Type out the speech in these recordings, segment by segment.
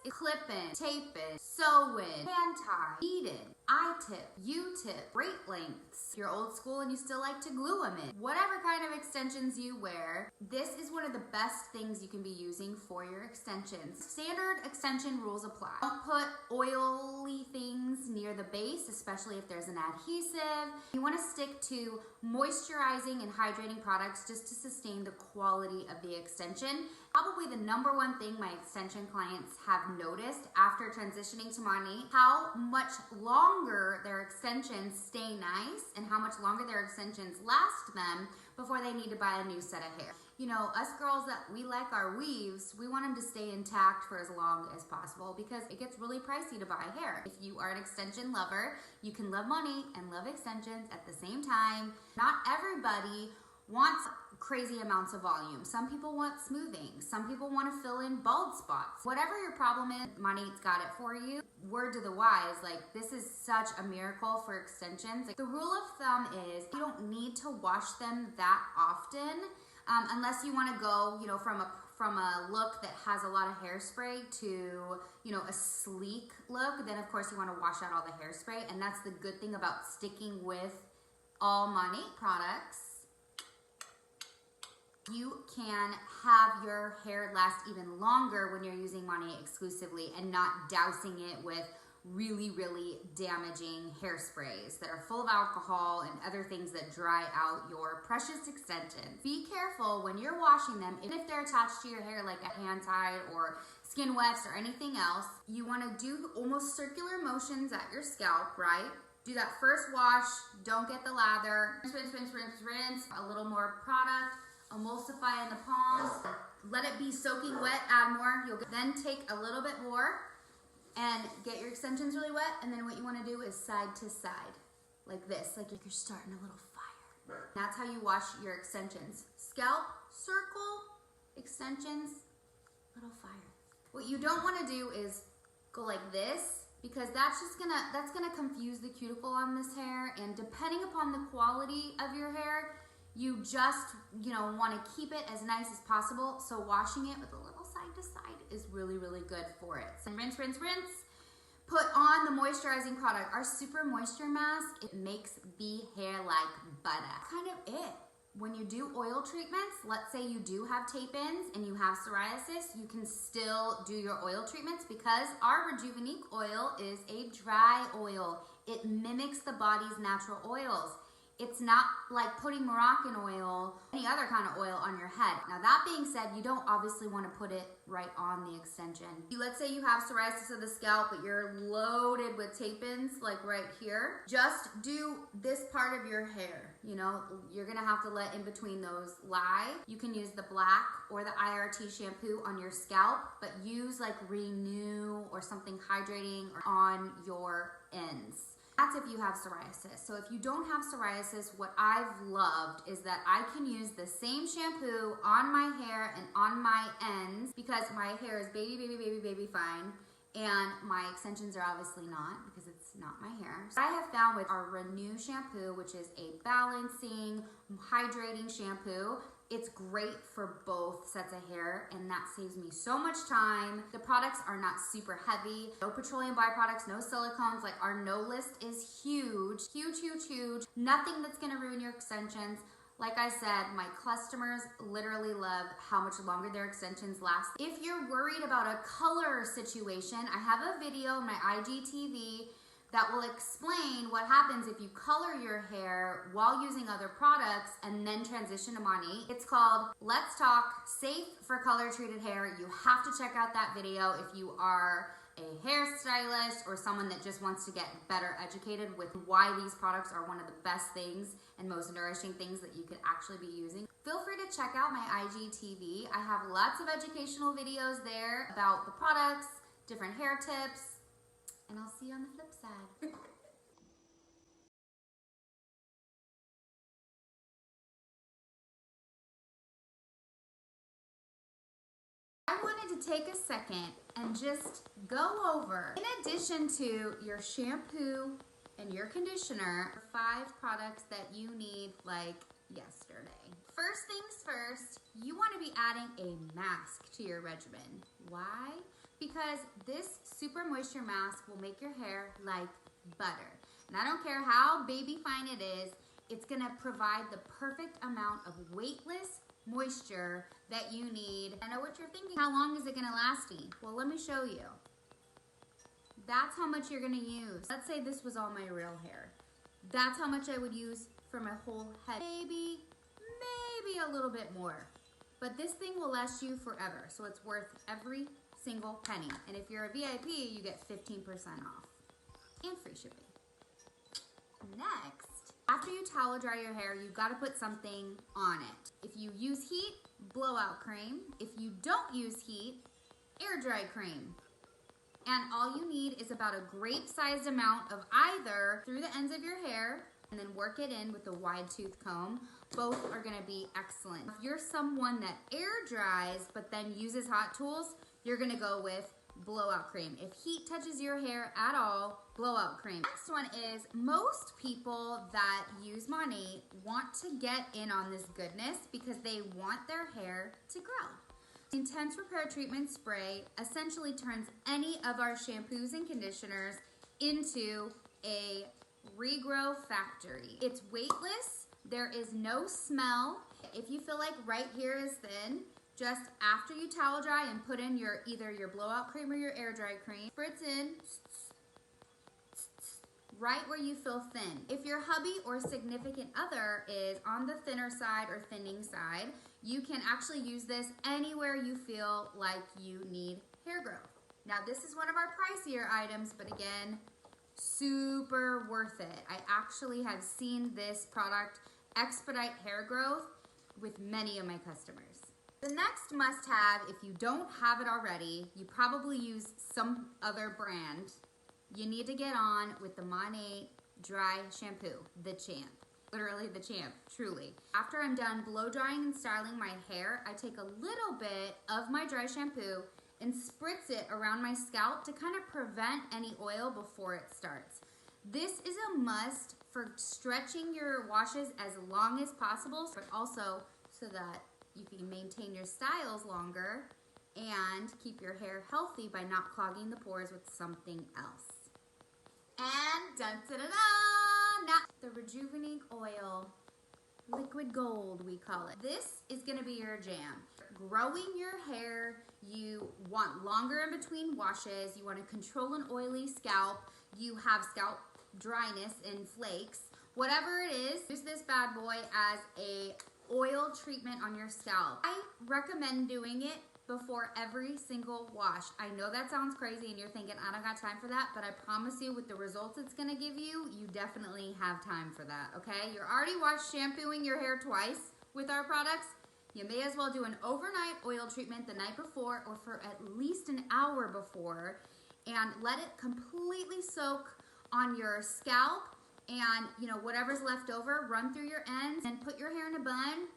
is clip-in, tape-in, sew-in, hand-tie, beaded, I-tip, U-tip, braid lengths. If you're old school and you still like to glue them in. Whatever kind of extensions you wear, this is one of the best things you can be using for your extensions. Standard extension rules apply. Don't put oily things near the base, especially if there's an adhesive. You want to stick to moisturizing and hydrating products just to sustain the quality of the extension. Probably the number one thing my extension clients have noticed after transitioning to Monat, how much longer their extensions stay nice and how much longer their extensions last them before they need to buy a new set of hair. You know, us girls that we like our weaves, we want them to stay intact for as long as possible because it gets really pricey to buy hair. If you are an extension lover, you can love Monat and love extensions at the same time. Not everybody wants crazy amounts of volume. Some people want smoothing. Some people want to fill in bald spots. Whatever your problem is, Monat's got it for you. Word to the wise, like this is such a miracle for extensions. Like, the rule of thumb is you don't need to wash them that often unless you want to go, you know, from a look that has a lot of hairspray to, you know, a sleek look. Then of course you want to wash out all the hairspray, and that's the good thing about sticking with all Monat products. You can have your hair last even longer when you're using Monat exclusively and not dousing it with really, really damaging hairsprays that are full of alcohol and other things that dry out your precious extensions. Be careful when you're washing them, even if they're attached to your hair like a hand tie or skin wefts or anything else. You want to do almost circular motions at your scalp, right? Do that first wash, don't get the lather, rinse, rinse, rinse, rinse, a little more product, emulsify in the palms, let it be soaking wet, add more. You'll then take a little bit more and get your extensions really wet, and then what you want to do is side to side, like this, like you're starting a little fire. That's how you wash your extensions. Scalp, circle, extensions, little fire. What you don't want to do is go like this, because that's gonna confuse the cuticle on this hair, and depending upon the quality of your hair, you just, you know, want to keep it as nice as possible. So washing it with a little side to side is really, really good for it. So rinse, rinse, rinse. Put on the moisturizing product. Our Super Moisture Mask, it makes the hair like butter. Kind of it. When you do oil treatments, let's say you do have tape-ins and you have psoriasis, you can still do your oil treatments because our Rejuvenique oil is a dry oil. It mimics the body's natural oils. It's not like putting Moroccan oil, any other kind of oil on your head. Now that being said, you don't obviously want to put it right on the extension. Let's say you have psoriasis of the scalp, but you're loaded with tape-ins, like right here. Just do this part of your hair. You know, you're gonna have to let in between those lie. You can use the black or the IRT shampoo on your scalp, but use like Renew or something hydrating on your ends. That's if you have psoriasis. So if you don't have psoriasis, what I've loved is that I can use the same shampoo on my hair and on my ends because my hair is baby, baby, baby, baby fine. And my extensions are obviously not because it's not my hair. So I have found with our Renew shampoo, which is a balancing, hydrating shampoo, it's great for both sets of hair, and that saves me so much time. The products are not super heavy. No petroleum byproducts, no silicones. Like, our no list is huge, huge, huge, huge. Nothing that's gonna ruin your extensions. Like I said, my customers literally love how much longer their extensions last. If you're worried about a color situation, I have a video on my IGTV that will explain what happens if you color your hair while using other products and then transition to Monat. It's called Let's Talk Safe for Color Treated Hair. You have to check out that video if you are a hairstylist or someone that just wants to get better educated with why these products are one of the best things and most nourishing things that you could actually be using. Feel free to check out my IGTV. I have lots of educational videos there about the products, different hair tips, and I'll see you on the flip side. I wanted to take a second and just go over, in addition to your shampoo and your conditioner, 5 products that you need like yesterday. First things first, you want to be adding a mask to your regimen. Why? because this super moisture mask will make your hair like butter. And I don't care how baby fine it is, it's gonna provide the perfect amount of weightless moisture that you need. I know what you're thinking, how long is it gonna last me? Well, let me show you. That's how much you're gonna use. Let's say this was all my real hair. That's how much I would use for my whole head. Maybe a little bit more. But this thing will last you forever, so it's worth every single penny. And if you're a VIP, you get 15% off and free shipping. Next, after you towel dry your hair, you've got to put something on it. If you use heat, blowout cream. If you don't use heat, air dry cream. And all you need is about a grape-sized amount of either through the ends of your hair and then work it in with a wide tooth comb. Both are gonna be excellent. If you're someone that air dries but then uses hot tools, you're gonna go with blowout cream. If heat touches your hair at all, blowout cream. Next one is, most people that use Monat want to get in on this goodness because they want their hair to grow. Intense Repair Treatment Spray essentially turns any of our shampoos and conditioners into a regrow factory. It's weightless, there is no smell. If you feel like right here is thin, just after you towel dry and put in either your blowout cream or your air dry cream, spritz in right where you feel thin. If your hubby or significant other is on the thinner side or thinning side, you can actually use this anywhere you feel like you need hair growth. Now this is one of our pricier items, but again, super worth it. I actually have seen this product expedite hair growth with many of my customers. The next must-have, if you don't have it already, you probably use some other brand, you need to get on with the Monat Dry Shampoo, the champ. Literally the champ, truly. After I'm done blow drying and styling my hair, I take a little bit of my dry shampoo and spritz it around my scalp to kind of prevent any oil before it starts. This is a must for stretching your washes as long as possible, but also so that you can maintain your styles longer and keep your hair healthy by not clogging the pores with something else. And dun-da-da-da! Now, the Rejuvenating Oil, liquid gold we call it. This is gonna be your jam. Growing your hair, you want longer in between washes, you wanna control an oily scalp, you have scalp dryness and flakes, whatever it is, use this bad boy as a oil treatment on your scalp. I recommend doing it before every single wash. I know that sounds crazy and you're thinking, I don't got time for that, but I promise you with the results it's gonna give you, you definitely have time for that, okay? You're already shampooing your hair twice with our products. You may as well do an overnight oil treatment the night before or for at least an hour before and let it completely soak on your scalp and whatever's left over, run through your ends and put your hair in a bun.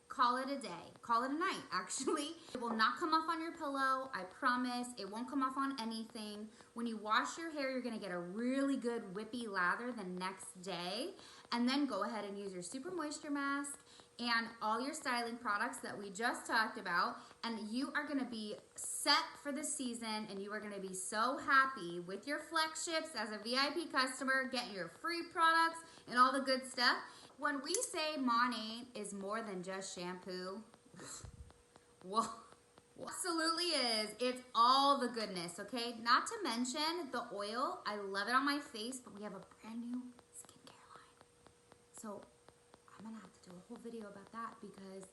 Call it a day. Call it a night, actually. It will not come off on your pillow, I promise. It won't come off on anything. When you wash your hair, you're gonna get a really good whippy lather the next day. And then go ahead and use your super moisture mask and all your styling products that we just talked about. And you are gonna be set for the season and you are gonna be so happy with your flex ships as a VIP customer, getting your free products and all the good stuff. When we say Monat is more than just shampoo, well, absolutely is. It's all the goodness, okay? Not to mention the oil. I love it on my face, but we have a brand new skincare line. So I'm gonna have to do a whole video about that because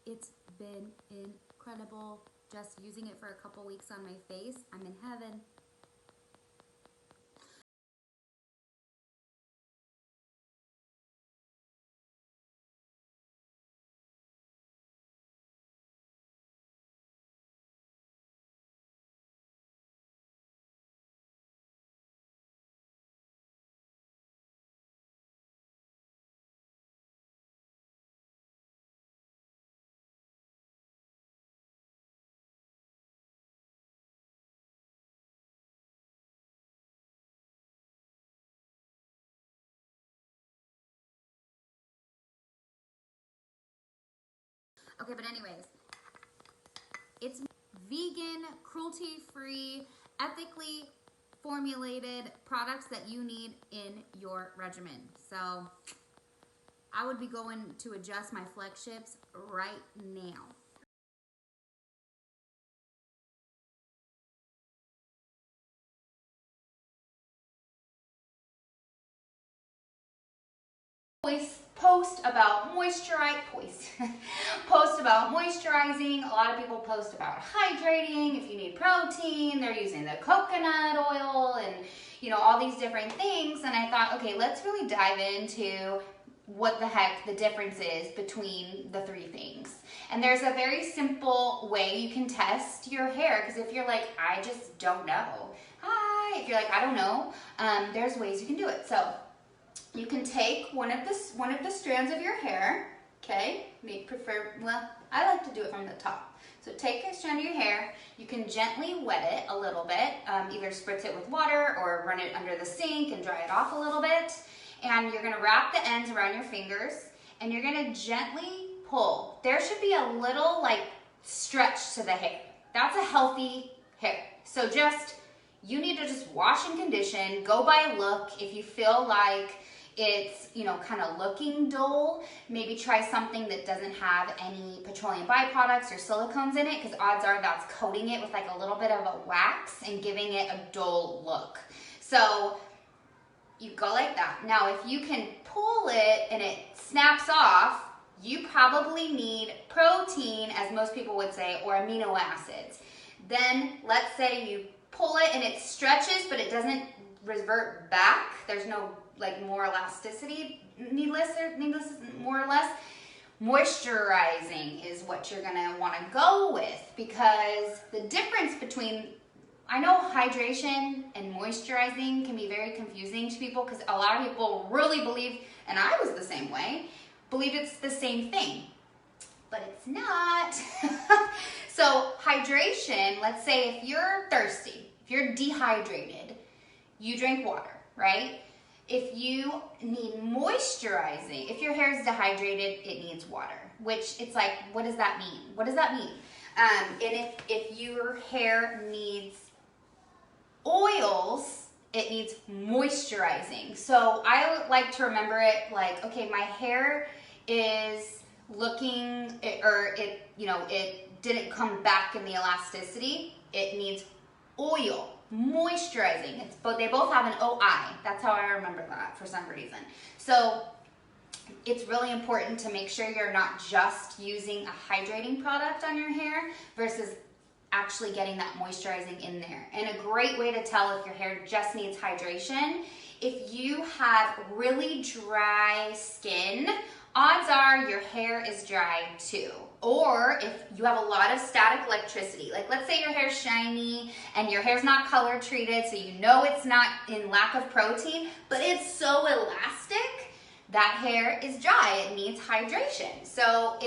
it's been incredible. Just using it for a couple weeks on my face, I'm in heaven. Okay, but anyways, it's vegan, cruelty-free, ethically formulated products that you need in your regimen. So I would be going to adjust my flagships right now. Post about moisturizing. A lot of people post about hydrating. If you need protein, they're using the coconut oil and all these different things. And I thought, okay, let's really dive into what the heck the difference is between the three things. And there's a very simple way you can test your hair, because if you're like, I just don't know. If you're like, I don't know, there's ways you can do it. So you can take one of the strands of your hair, okay? I like to do it from the top. So take a strand of your hair, you can gently wet it a little bit, either spritz it with water or run it under the sink and dry it off a little bit. And you're gonna wrap the ends around your fingers and you're gonna gently pull. There should be a little stretch to the hair. That's a healthy hair. So you need to just wash and condition, go by look. If you feel like it's, kind of looking dull, maybe try something that doesn't have any petroleum byproducts or silicones in it, because odds are that's coating it with a little bit of a wax and giving it a dull look. So you go like that. Now, if you can pull it and it snaps off, you probably need protein, as most people would say, or amino acids. Then let's say you pull it and it stretches, but it doesn't revert back. There's no more elasticity, more or less. Moisturizing is what you're gonna wanna go with, because the difference between, I know hydration and moisturizing can be very confusing to people, because a lot of people really believe, and I was the same way, believe it's the same thing, but it's not. So hydration, let's say if you're thirsty, if you're dehydrated, you drink water, right? If you need moisturizing, if your hair is dehydrated, it needs water, which it's like, what does that mean? What does that mean? And if your hair needs oils, it needs moisturizing. So I like to remember it like, okay, my hair is looking, it didn't come back in the elasticity. It needs oil. Moisturizing. They both have an OI. That's how I remember that for some reason. So it's really important to make sure you're not just using a hydrating product on your hair versus actually getting that moisturizing in there. And a great way to tell if your hair just needs hydration, if you have really dry skin, odds are your hair is dry too. Or if you have a lot of static electricity, like let's say your hair's shiny and your hair's not color treated, so you know it's not in lack of protein, but it's so elastic, that hair is dry. It needs hydration. So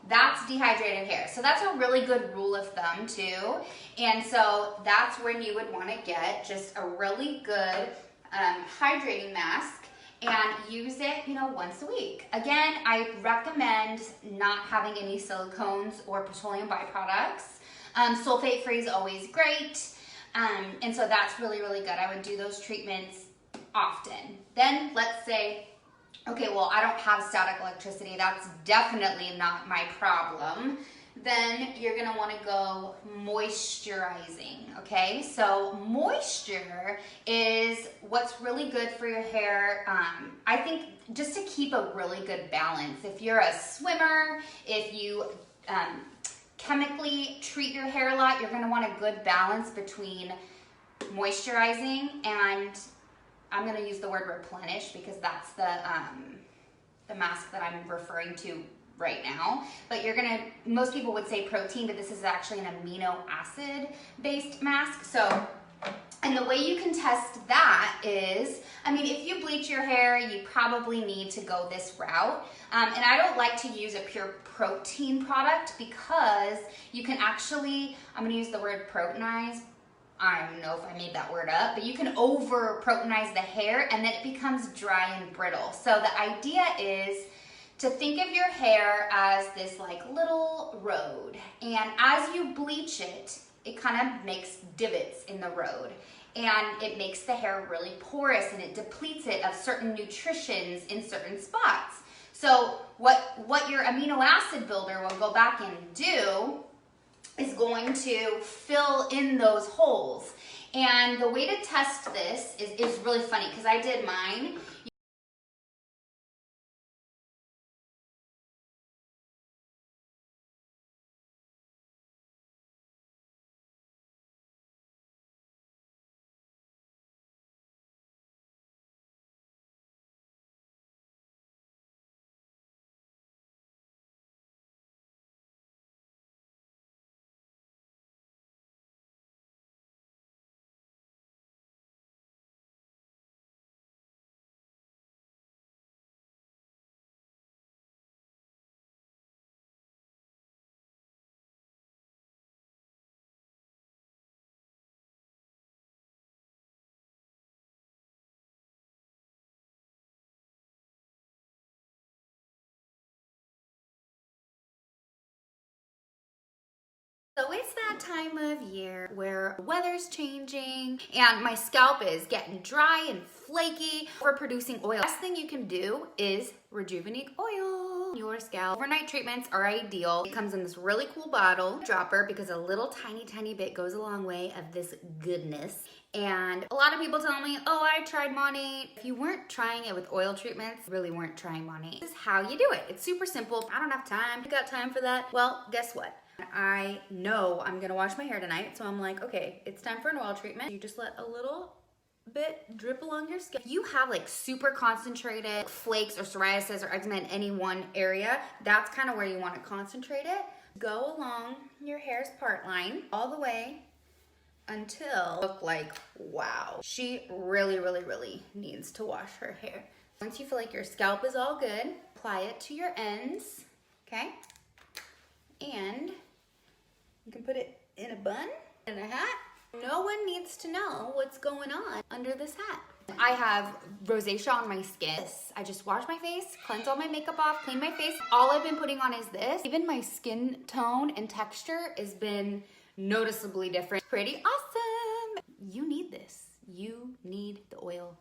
that's dehydrated hair. So that's a really good rule of thumb too. And so that's when you would want to get just a really good hydrating mask and use it, once a week. Again, I recommend not having any silicones or petroleum byproducts. Sulfate-free is always great. And so that's really, really good. I would do those treatments often. Then let's say, okay, well, I don't have static electricity. That's definitely not my problem. Then you're gonna wanna go moisturizing, okay? So moisture is what's really good for your hair. I think just to keep a really good balance. If you're a swimmer, if you chemically treat your hair a lot, you're gonna want a good balance between moisturizing and, I'm gonna use the word replenish because that's the mask that I'm referring to right now, but most people would say protein, but this is actually an amino acid based mask. So, and the way you can test that is, if you bleach your hair, you probably need to go this route. And I don't like to use a pure protein product because you can actually, I'm gonna use the word proteinize. I don't know if I made that word up, but you can over proteinize the hair and then it becomes dry and brittle. So the idea is to think of your hair as this like little road, and as you bleach it, it kind of makes divots in the road, and it makes the hair really porous, and it depletes it of certain nutritions in certain spots. So what your amino acid builder will go back and do is going to fill in those holes. And the way to test this is really funny, because I did mine. So it's that time of year where the weather's changing and my scalp is getting dry and flaky. We're producing oil. The best thing you can do is rejuvenate oil your scalp. Overnight treatments are ideal. It comes in this really cool bottle dropper, because a little tiny bit goes a long way of this goodness. And a lot of people tell me, oh, I tried Monat. If you weren't trying it with oil treatments, you really weren't trying Monat. This is how you do it. It's super simple. I don't have time. You got time for that? Well, guess what? I know I'm gonna wash my hair tonight, so I'm like, okay, it's time for an oil treatment. You just let a little bit drip along your skin. If you have like super concentrated flakes or psoriasis or eczema in any one area, that's kind of where you want to concentrate it. Go along your hair's part line all the way until look like, wow. She really needs to wash her hair. Once you feel like your scalp is all good, apply it to your ends, okay? And you can put it in a bun, in a hat. No one needs to know what's going on under this hat. I have rosacea on my skin. I just wash my face, cleanse all my makeup off, clean my face. All I've been putting on is this. Even my skin tone and texture has been noticeably different. Pretty awesome. You need this. You need the oil.